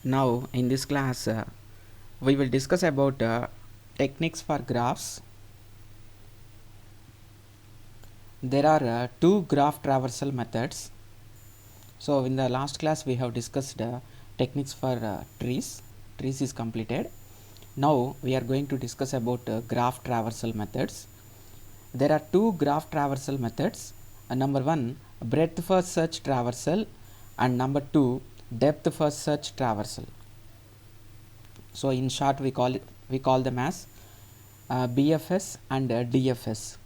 Now in this class we will discuss about techniques for graphs. There are two graph traversal methods. So in the last class we have discussed techniques for trees. Trees is completed. Now we are going to discuss about graph traversal methods. There are two graph traversal methods. Number one, breadth first search traversal, and number two, depth first search traversal. So in short we call them as BFS and DFS.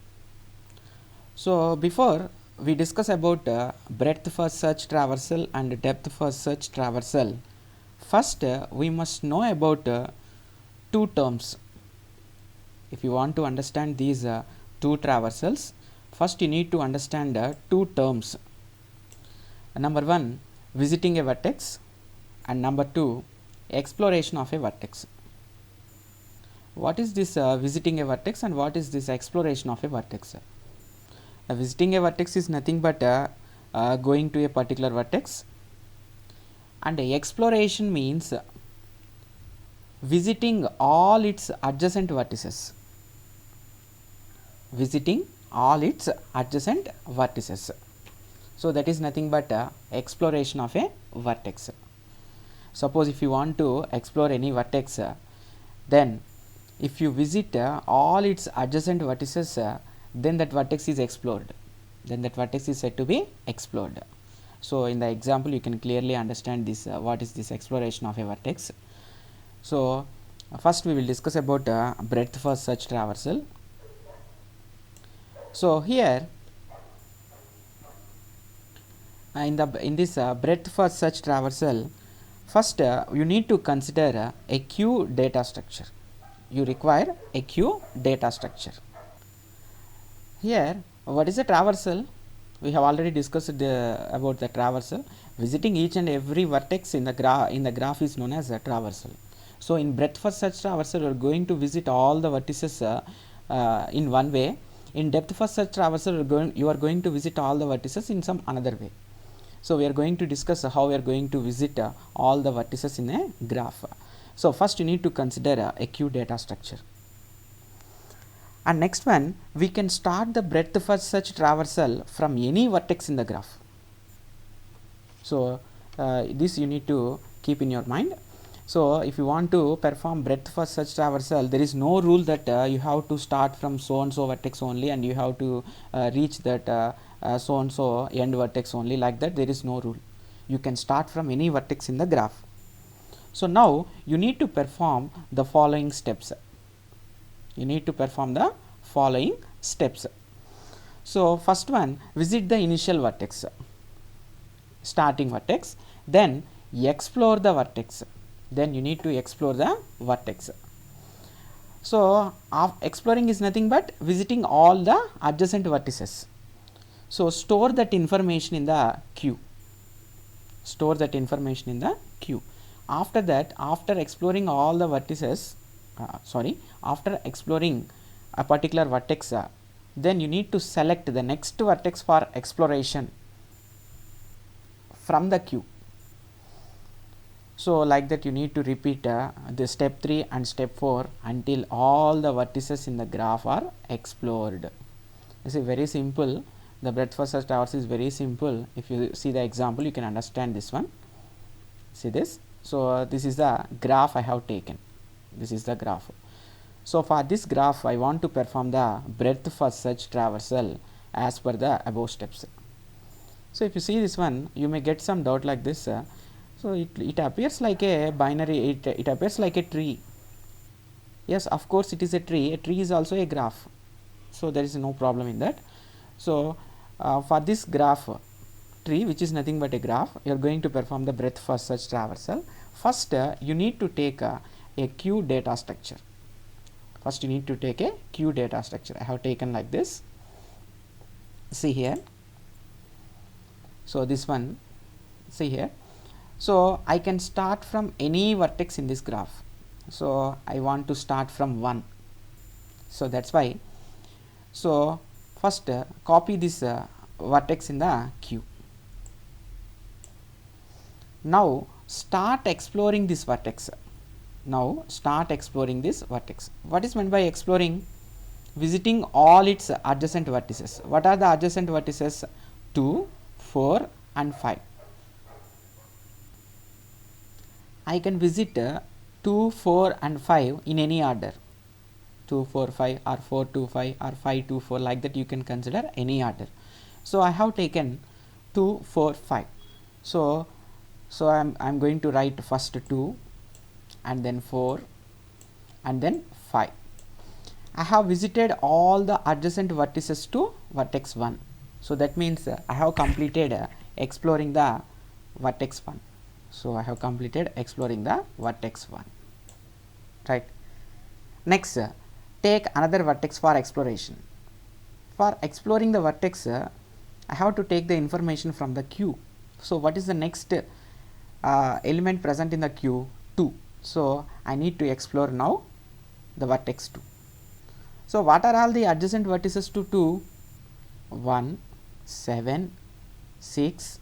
So before we discuss about breadth first search traversal and depth first search traversal, first we must know about two terms. If you want to understand these two traversals, first you need to understand two terms. Number one, visiting a vertex, and number two, exploration of a vertex. What is this visiting a vertex and what is this exploration of a vertex? Visiting a vertex is nothing but going to a particular vertex, and exploration means visiting all its adjacent vertices. Visiting all its adjacent vertices. So that is nothing but exploration of a vertex. Suppose if you want to explore any vertex, then if you visit all its adjacent vertices, then that vertex is explored. Then that vertex is said to be explored. So in the example you can clearly understand this what is this exploration of a vertex. So first we will discuss about breadth first search traversal. So here in this breadth first search traversal, first you need to consider a queue data structure. You require a queue data structure. Here what is a traversal? We have already discussed about the traversal. Visiting each and every vertex in the graph is known as a traversal. So in breadth first search traversal you are going to visit all the vertices in one way. In depth first search traversal you are going to visit all the vertices in some another way. So we are going to discuss how we are going to visit all the vertices in a graph. So first you need to consider a queue data structure. And next one, we can start the breadth first search traversal from any vertex in the graph. So this you need to keep in your mind. So if you want to perform breadth first search traversal, there is no rule that you have to start from so and so vertex only and you have to reach that so and so end vertex only. Like that there is no rule. You can start from any vertex in the graph. So now you need to perform the following steps. You need to perform the following steps. So first one, visit the initial vertex, starting vertex, then explore the vertex. Then you need to explore the vertex. So exploring is nothing but visiting all the adjacent vertices. So store that information in the queue. Store that information in the queue. After that, after exploring all the vertices, after exploring a particular vertex, then you need to select the next vertex for exploration from the queue. So like that you need to repeat the step 3 and step 4 until all the vertices in the graph are explored. This is very simple. The breadth first search traversal is very simple. If you see the example you can understand this one. See this. So this is the graph I have taken. This is the graph. So for this graph I want to perform the breadth first search traversal as per the above steps. So if you see this one, you may get some doubt like this. So it appears like a binary, it appears like a tree. Yes, of course it is a tree. A tree is also a graph. So there is no problem in that. So for this graph tree, which is nothing but a graph, you are going to perform the breadth first search traversal. First you need to take a queue data structure. First you need to take a queue data structure. I have taken like this. See here. So this one, see here. So I can start from any vertex in this graph. So I want to start from 1. So that's why. So first copy this vertex in the queue. Now start exploring this vertex. Now start exploring this vertex. What is meant by exploring? Visiting all its adjacent vertices. What are the adjacent vertices? 2, 4 and 5. I can visit 2, 4 and 5 in any order. 2, 4, 5 or 4, 2, 5 or 5, 2, 4, like that you can consider any order. So I have taken 2, 4, 5. So I'm going to write first 2 and then 4 and then 5. I have visited all the adjacent vertices to vertex 1. So that means I have completed exploring the vertex 1. So I have completed exploring the vertex 1, right. Next, take another vertex for exploration. For exploring the vertex, I have to take the information from the queue. So what is the next element present in the queue? 2. So I need to explore now the vertex 2. So what are all the adjacent vertices to 2? 1, 7, 6,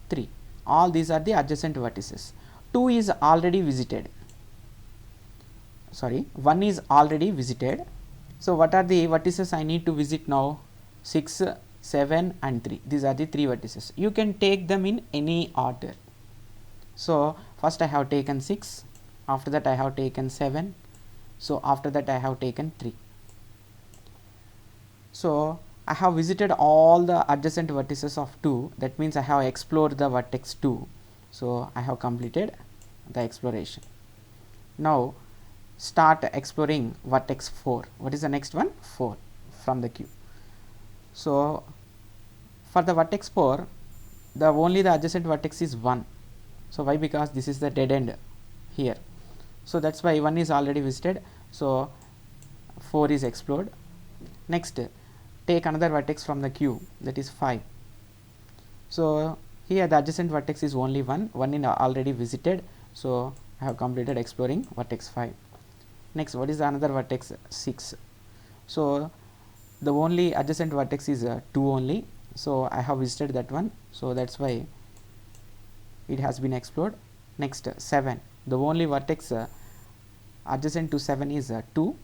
3. All these are the adjacent vertices. 2 is already visited. Sorry, 1 is already visited. So what are the vertices I need to visit now? 6, 7 and 3. These are the 3 vertices. You can take them in any order. So first I have taken 6, after that I have taken 7, so after that I have taken 3. So I have visited all the adjacent vertices of 2, that means I have explored the vertex 2. So I have completed the exploration. Now start exploring vertex 4. What is the next one? 4 from the queue. So for the vertex 4, only the adjacent vertex is 1. So why? Because this is the dead end here. So that's why 1 is already visited. So 4 is explored. Next, take another vertex from the queue, that is 5. So here the adjacent vertex is only 1. 1 is already visited. So I have completed exploring vertex 5. Next, what is the another vertex? 6. So the only adjacent vertex is 2 only. So I have visited that one. So that's why it has been explored. Next, 7. The only vertex adjacent to 7 is 2.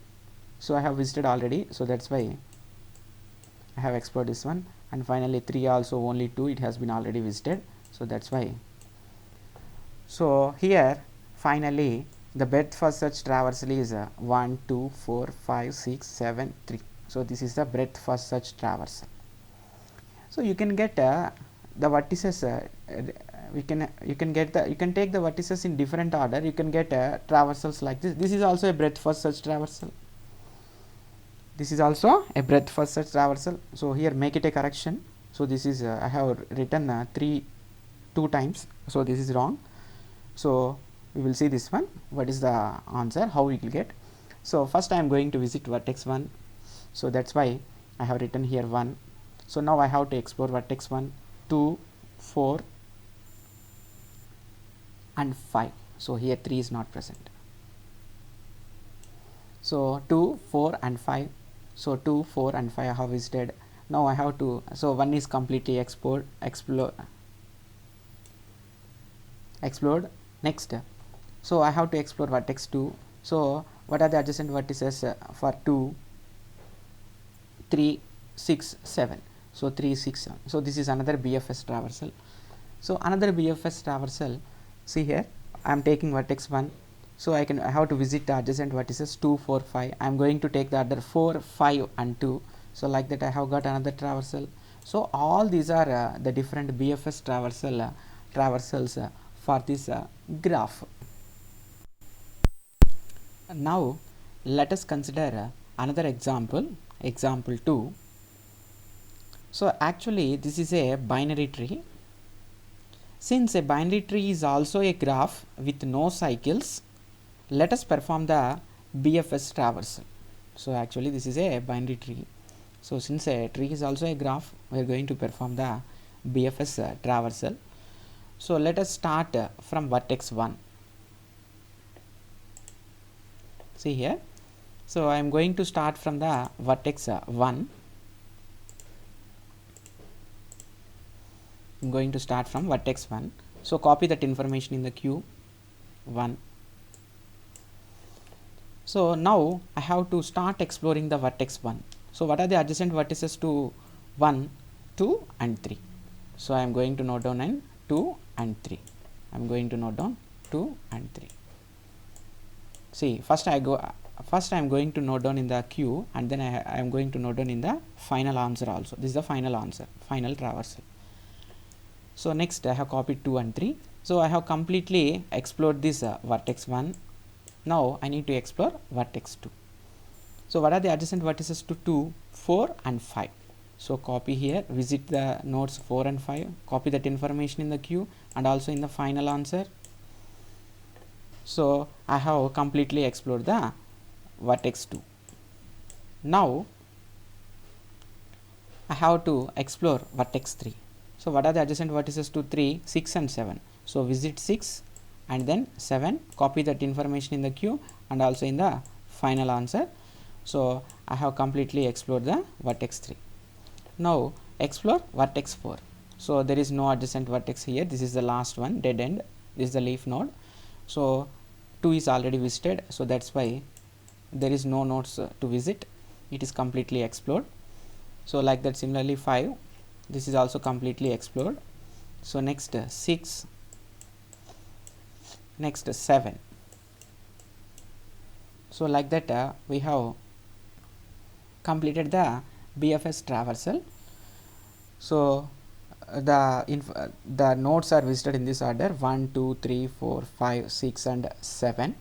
So I have visited already. So that's why I have explored this one. And finally 3 also only 2, it has been already visited. So that's why. So here finally the breadth for such traversal is 1, 2, 4, 5, 6, 7, 3. So this is the breadth for such traversal. So you can get the vertices. You can take the vertices in different order. You can get traversals like this. This is also a breadth for such traversal. This is also a breadth for such traversal. So here make it a correction. So this is I have written 2 times. So this is wrong. So we will see this one. What is the answer? How we will get? So first I am going to visit vertex 1. So that's why I have written here 1. So now I have to explore vertex 1, 2, 4 and 5. So here 3 is not present. So 2, 4 and 5. So 2, 4 and 5 I have visited. Now I have to, so 1 is completely explored. Next, so I have to explore vertex 2. So what are the adjacent vertices for 2? 3, 6, 7. So 3, 6, 7. So this is another BFS traversal. So another BFS traversal. See here, I am taking vertex 1. So I have to visit the adjacent vertices 2, 4, 5. I am going to take the other 4, 5 and 2. So like that I have got another traversal. So all these are the different BFS traversals for this graph. Now let us consider another example, example 2. So actually this is a binary tree. Since a binary tree is also a graph with no cycles, let us perform the BFS traversal. So actually this is a binary tree. So since a tree is also a graph, we are going to perform the BFS traversal. So let us start from vertex 1. See here. So I am going to start from the vertex 1. I am going to start from vertex 1. So copy that information in the queue 1. So now I have to start exploring the vertex 1. So what are the adjacent vertices to 1, 2 and 3? So I am going to note down in 2 and 3. I am going to note down 2 and 3. See, first I am going to note down in the queue, and then I am going to note down in the final answer also. This is the final answer, final traversal. So next I have copied 2 and 3. So I have completely explored this vertex 1. Now I need to explore vertex 2. So what are the adjacent vertices to 2, 4 and 5? So copy here, visit the nodes 4 and 5, copy that information in the queue and also in the final answer. So I have completely explored the vertex 2. Now I have to explore vertex 3. So what are the adjacent vertices to 3, 6 and 7? So visit 6 and then 7, copy that information in the queue and also in the final answer. So I have completely explored the vertex 3. Now explore vertex 4. So there is no adjacent vertex here. This is the last one, dead end. This is the leaf node. So 2 is already visited, so that's why there is no nodes to visit. It is completely explored. So like that, similarly 5, this is also completely explored. So next 6, next 7. So like that we have completed the BFS traversal. So the nodes are visited in this order: 1, 2, 3, 4, 5, 6 and 7.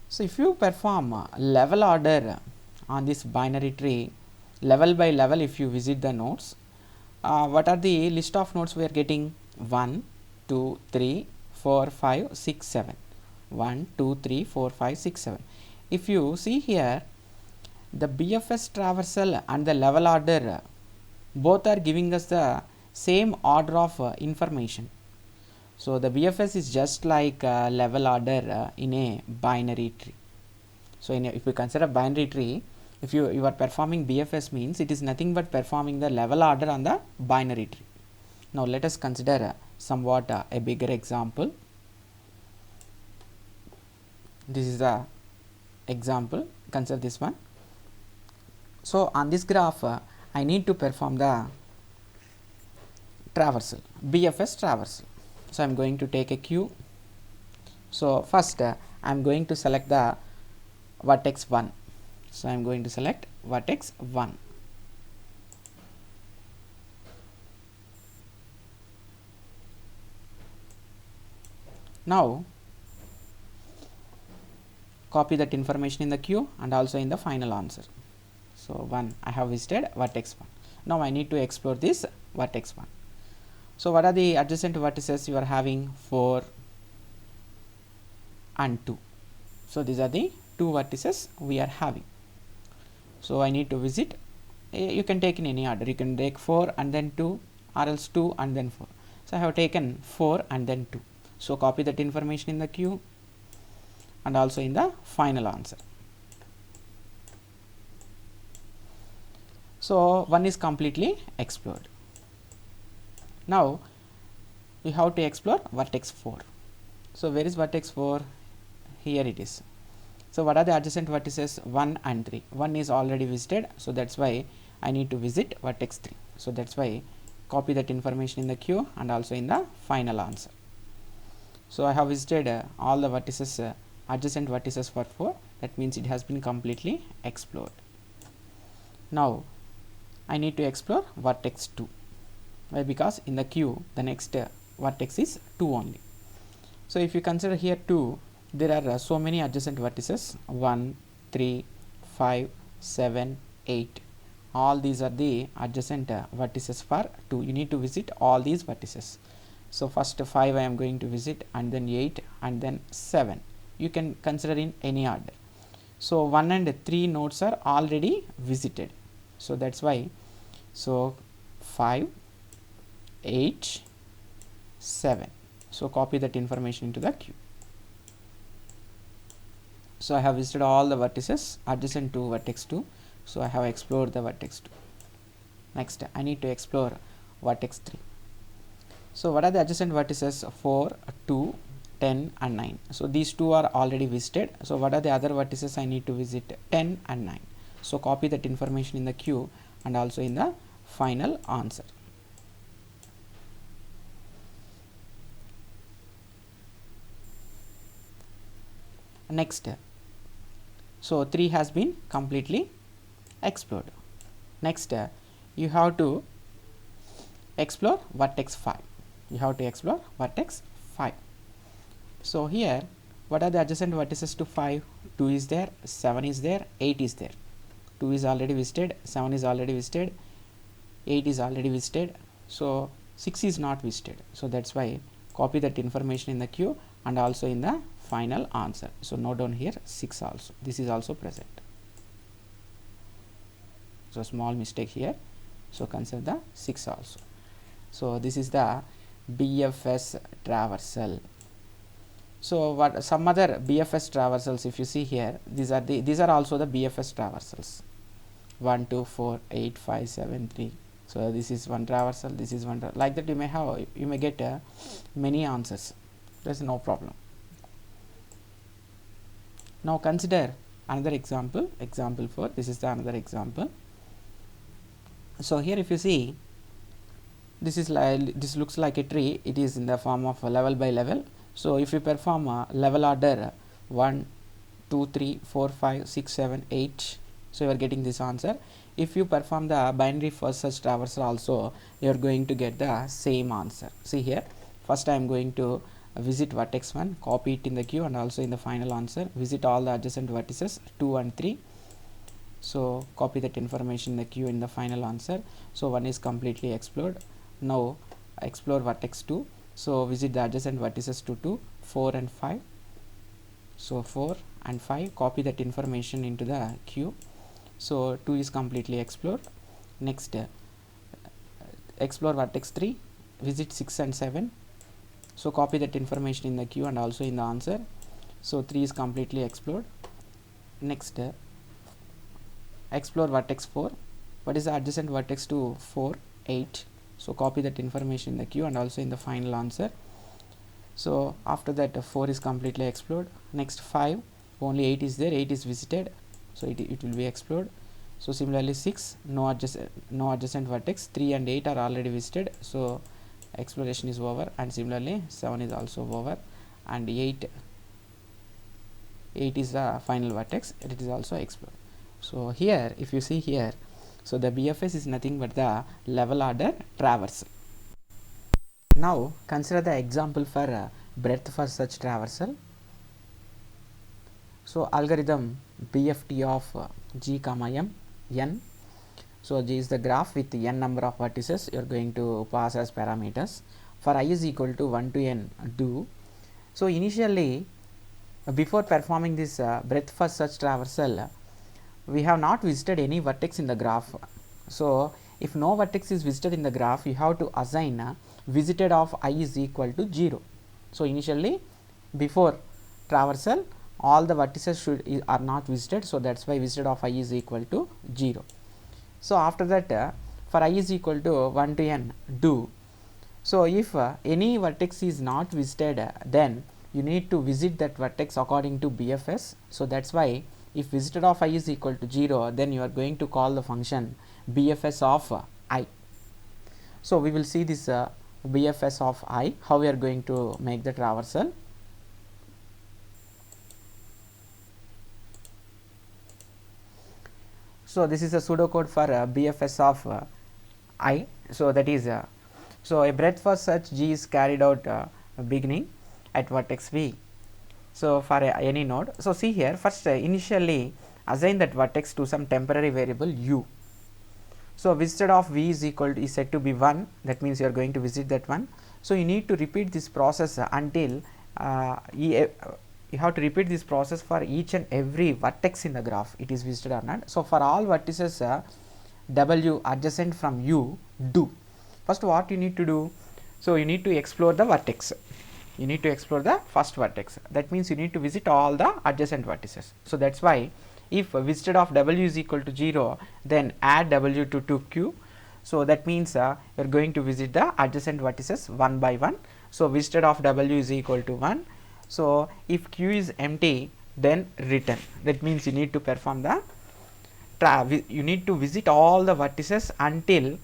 So if you perform level order on this binary tree, level by level, if you visit the nodes, what are the list of nodes we are getting? 1, 2, 3, 4, 5, 6, 7. 1, 2, 3, 4, 5, 6, 7. If you see here, the BFS traversal and the level order both are giving us the same order of information. So the BFS is just like level order in a binary tree. So if you consider a binary tree, if you are performing BFS, means it is nothing but performing the level order on the binary tree. Now let us consider somewhat a bigger example. This is the example, consider this one. So on this graph I need to perform the traversal, BFS traversal. So I am going to take a queue. So first I am going to select the vertex 1. So I am going to select vertex 1. Now copy that information in the queue and also in the final answer. So 1, I have visited vertex 1. Now I need to explore this vertex 1. So what are the adjacent vertices you are having? 4 and 2. So these are the 2 vertices we are having. So I need to visit, you can take in any order, you can take 4 and then 2, or else 2 and then 4. So I have taken 4 and then 2. So copy that information in the queue and also in the final answer. So 1 is completely explored. Now you have to explore vertex 4. So where is vertex 4? Here it is. So what are the adjacent vertices? 1 and 3. 1 is already visited, so that's why I need to visit vertex 3. So that's why copy that information in the queue and also in the final answer. So I have visited all the vertices, adjacent vertices for 4. That means it has been completely explored. Now I need to explore vertex 2. Why? Because in the queue the next vertex is 2 only. So if you consider here 2, there are so many adjacent vertices: 1, 3, 5, 7, 8. All these are the adjacent vertices for 2. You need to visit all these vertices. So first 5 I am going to visit, and then 8 and then 7. You can consider in any order. So 1 and 3 nodes are already visited. So that's why, so 5, 8, 7. So copy that information into the queue. So I have visited all the vertices adjacent to vertex 2. So I have explored the vertex 2. Next I need to explore vertex 3. So what are the adjacent vertices? 4, 2, 10 and 9. So these two are already visited. So what are the other vertices I need to visit? 10 and 9. So copy that information in the queue and also in the final answer. Next, so 3 has been completely explored. Next, you have to explore vertex 5. You have to explore vertex 5. So here, what are the adjacent vertices to 5? 2 is there, 7 is there, 8 is there. 2 is already visited, 7 is already visited, 8 is already visited. So 6 is not visited. So that's why copy that information in the queue and also in the final answer. So note down here 6 also. This is also present. So small mistake here. So consider the 6 also. So this is the BFS traversal. So what some other BFS traversals, if you see here, these are also the BFS traversals. 1, 2, 4, 8, 5, 7, 3. So this is one traversal, this is one like that. You may get many answers. There's no problem. Now consider another example. Example 4. This is the another example. So here if you see, this looks like a tree. It is in the form of a level by level. So if you perform a level order 1, 2, 3, 4, 5, 6, 7, 8, so you are getting this answer. If you perform the binary first search traversal also, you are going to get the same answer. See here, first I am going to visit vertex 1, copy it in the queue and also in the final answer, visit all the adjacent vertices 2 and 3. So copy that information in the queue in the final answer. So 1 is completely explored. Now explore vertex 2. So visit the adjacent vertices to 2, 4 and 5. So 4 and 5, copy that information into the queue. So 2 is completely explored. Next, explore vertex 3, visit 6 and 7. So copy that information in the queue and also in the answer. So 3 is completely explored. Next, explore vertex 4. What is the adjacent vertex to 4? 8. So copy that information in the queue and also in the final answer. So after that 4 is completely explored. Next 5, only 8 is there, 8 is visited, so it will be explored. So similarly 6, no adjacent vertex, 3 and 8 are already visited, so exploration is over. And similarly 7 is also over, and 8 is the final vertex, it is also explored. So here if you see here, so the BFS is nothing but the level order traversal. Now consider the example for breadth first search traversal. So algorithm BFT of G comma M n. So G is the graph with n number of vertices you are going to pass as parameters. For I is equal to 1 to n do. So initially before performing this breadth first search traversal, we have not visited any vertex in the graph. So if no vertex is visited in the graph, you have to assign visited of I is equal to 0. So initially before traversal all the vertices are not visited, so that's why visited of I is equal to 0. So after that for I is equal to 1 to n do. So if any vertex is not visited, then you need to visit that vertex according to BFS. So that's why if visited of I is equal to 0, then you are going to call the function BFS of I. So we will see this BFS of I, how we are going to make the traversal. So this is a pseudocode for BFS of I. So that is so a breadth first search G is carried out beginning at vertex V. So for any node, so see here, first initially assign that vertex to some temporary variable u. So visited of V is equal to is set to be 1, that means you are going to visit that one. So you need to repeat this process until you have to repeat this process for each and every vertex in the graph, it is visited or not. So for all vertices W adjacent from U do. First what you need to do, so you need to explore the vertex. You need to explore the first vertex, that means you need to visit all the adjacent vertices. So that's why if visited of W is equal to 0, then add W to 2Q. So that means you are going to visit the adjacent vertices one by one. So visited of W is equal to 1. So if Q is empty, then return. That means you need to perform the you need to visit all the vertices until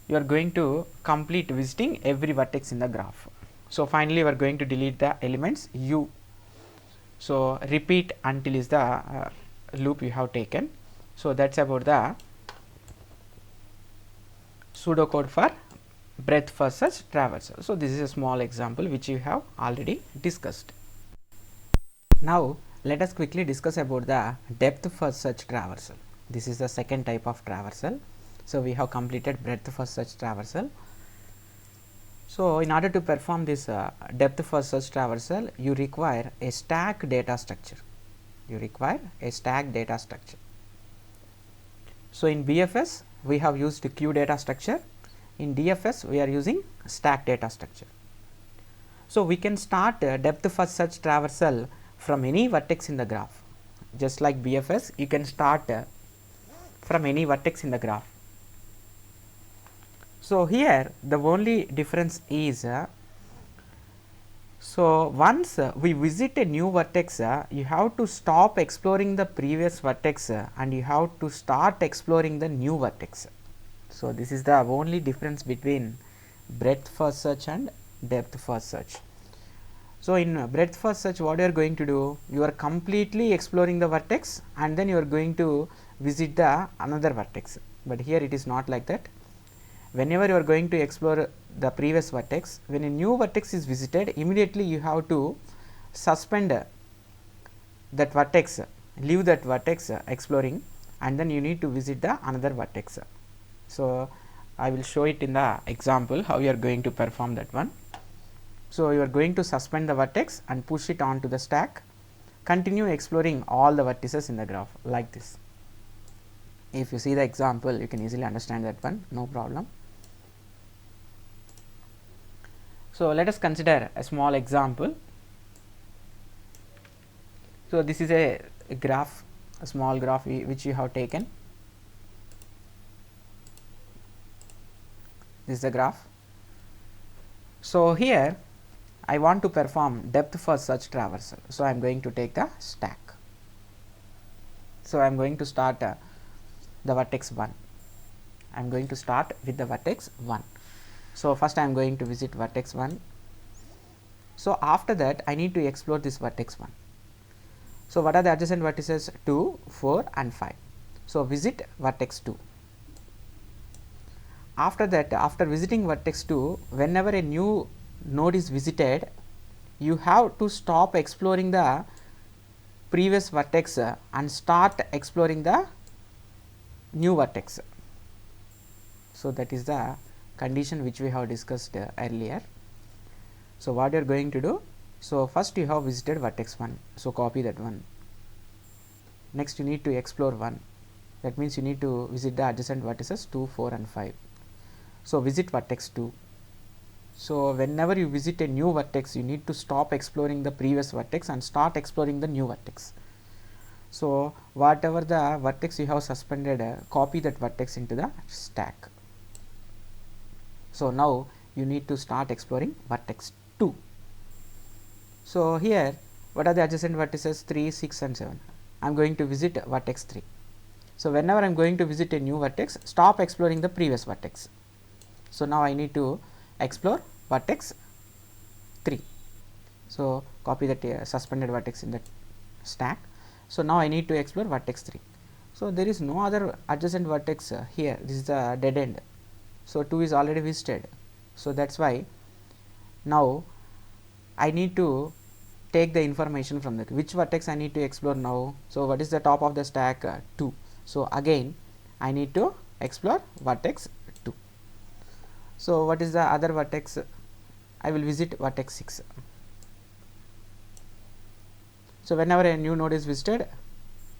you are going to complete visiting every vertex in the graph. So finally, we are going to delete the elements U. So repeat until is the loop you have taken. So that's about the pseudocode for breadth first search traversal. So this is a small example which you have already discussed. Now let us quickly discuss about the depth first search traversal. This is the second type of traversal. So we have completed breadth first search traversal. So in order to perform this depth first search traversal, you require a stack data structure. So in BFS we have used Q data structure. In DFS we are using stack data structure. So we can start depth first search traversal from any vertex in the graph. Just like BFS, you can start from any vertex in the graph. So here the only difference is so once we visit a new vertex, you have to stop exploring the previous vertex and you have to start exploring the new vertex. So this is the only difference between breadth first search and depth first search. So in breadth first search, what you are going to do? You are completely exploring the vertex and then you are going to visit the another vertex. But here it is not like that. Whenever you are going to explore the previous vertex, when a new vertex is visited, immediately you have to suspend that vertex, leave that vertex exploring, and then you need to visit the another vertex. So I will show it in the example how you are going to perform that one. So you are going to suspend the vertex and push it onto the stack, continue exploring all the vertices in the graph like this. If you see the example, you can easily understand that one, no problem. So let us consider a small example. So this is a graph, a small graph which you have taken. This is the graph. So here I want to perform depth first search traversal. So I am going to take the stack. So I am going to start the vertex 1. I am going to start with the vertex 1. So first I am going to visit vertex 1. So after that I need to explore this vertex 1. So what are the adjacent vertices? 2, 4 and 5. So visit vertex 2. After that, after visiting vertex 2, whenever a new node is visited, you have to stop exploring the previous vertex and start exploring the new vertex. So that is the condition which we have discussed earlier. So what you are going to do? So first you have visited vertex 1. So copy that one. Next you need to explore 1. That means you need to visit the adjacent vertices 2, 4 and 5. So visit vertex 2. So whenever you visit a new vertex, you need to stop exploring the previous vertex and start exploring the new vertex. So whatever the vertex you have suspended, copy that vertex into the stack. So now you need to start exploring vertex 2. So here what are the adjacent vertices? 3, 6 and 7. I am going to visit vertex 3. So whenever I am going to visit a new vertex, stop exploring the previous vertex. So now I need to explore vertex 3. So copy that suspended vertex in the stack. So now I need to explore vertex 3. So there is no other adjacent vertex here. This is the dead end. So 2 is already visited. So that's why now I need to take the information from that. Which vertex I need to explore now? So what is the top of the stack? 2. So again I need to explore vertex 2. So what is the other vertex? I will visit vertex 6. So whenever a new node is visited,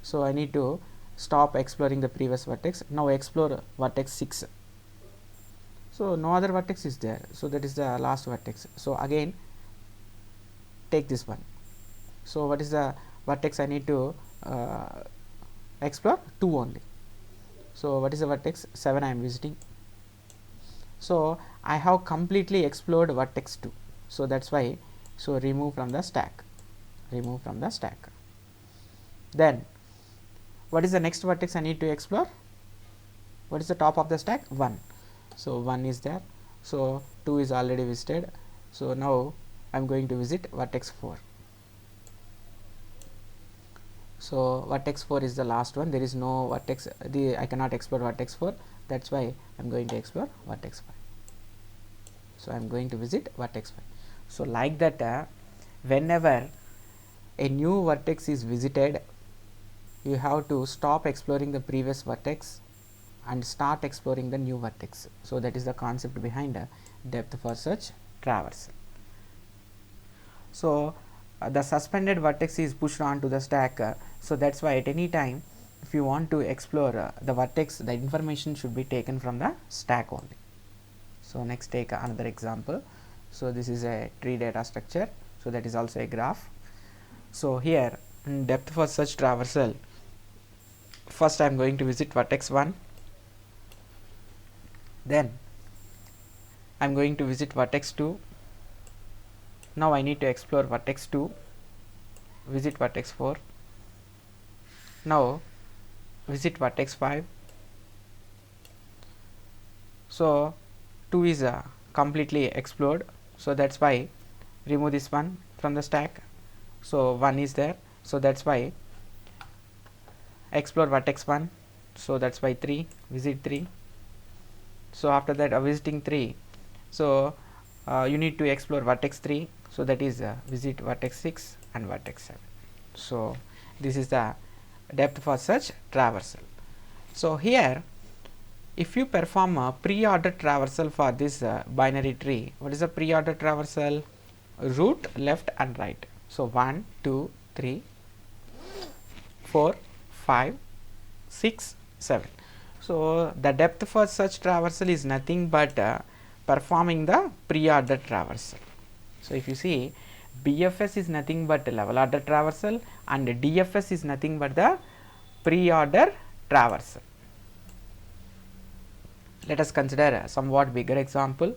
so I need to stop exploring the previous vertex. Now explore vertex 6. So no other vertex is there. So that is the last vertex. So again take this one. So what is the vertex I need to explore? 2 only. So what is the vertex? 7 I am visiting. So I have completely explored vertex 2. So that's why, so remove from the stack, remove from the stack. Then what is the next vertex I need to explore? What is the top of the stack? 1. So 1 is there. So 2 is already visited. So now I am going to visit vertex 4. So vertex 4 is the last one. There is no vertex, I cannot explore vertex 4. That's why I am going to explore vertex 5. So I am going to visit vertex 5. So like that, whenever a new vertex is visited, you have to stop exploring the previous vertex and start exploring the new vertex. So that is the concept behind depth first search traversal. So the suspended vertex is pushed onto the stack. So that's why at any time if you want to explore the vertex, the information should be taken from the stack only. So next take another example. So this is a tree data structure. So that is also a graph. So here in depth first search traversal, first I am going to visit vertex 1, then I am going to visit vertex 2. Now I need to explore vertex 2, visit vertex 4. Now visit vertex 5. So 2 is completely explored. So that's why remove this one from the stack. So 1 is there. So that's why explore vertex 1. So that's why 3, visit 3. So after that visiting 3, so you need to explore vertex 3. So that is visit vertex 6 and vertex 7. So this is the depth first search traversal. So here if you perform a pre-order traversal for this binary tree, what is a pre-order traversal? Root, left and right. So 1, 2, 3, 4, 5, 6, 7. So the depth first search traversal is nothing but performing the pre-order traversal. So if you see, BFS is nothing but level order traversal and DFS is nothing but the pre-order traversal. Let us consider a somewhat bigger example.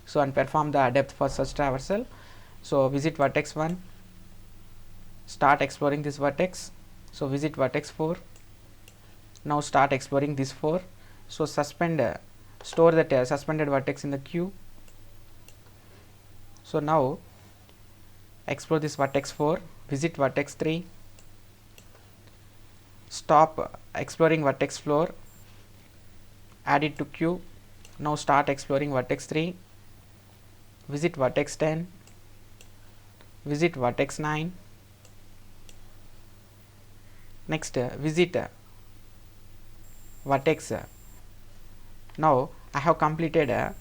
So and perform the depth first search traversal. So visit vertex 1, start exploring this vertex. So visit vertex 4. Now start exploring this 4. So suspend, store that suspended vertex in the queue. So now explore this vertex 4, visit vertex 3, stop exploring vertex 4, add it to queue. Now start exploring vertex 3, visit vertex 10, visit vertex 9, next visit vertex. Now I have completed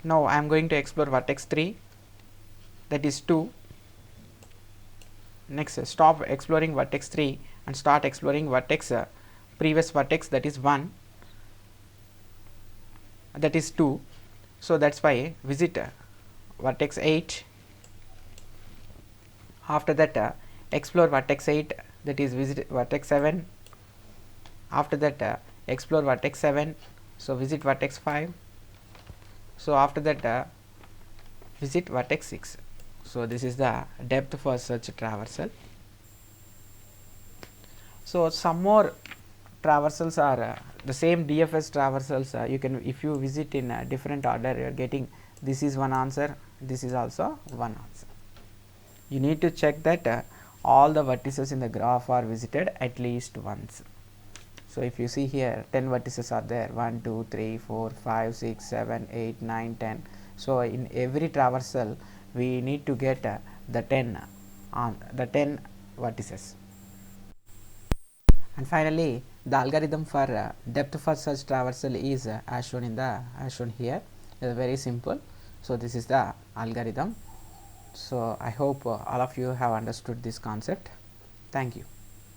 now I am going to explore vertex 3, that is 2. Next stop exploring vertex 3 and start exploring vertex previous vertex, that is 1, that is 2. So that's why visit vertex 8. After that explore vertex 8, that is visit vertex 7. After that explore vertex 7, so visit vertex 5. So after that visit vertex 6. So this is the depth first search traversal. So some more traversals are the same DFS traversals. You can, if you visit in a different order, you are getting this is one answer, this is also one answer. You need to check that all the vertices in the graph are visited at least once. So if you see here 10 vertices are there, 1, 2, 3, 4, 5, 6, 7, 8, 9, 10. So in every traversal we need to get the 10 on the 10 vertices. And finally the algorithm for depth first search traversal is as shown here. Very simple. So this is the algorithm. So I hope all of you have understood this concept. Thank you.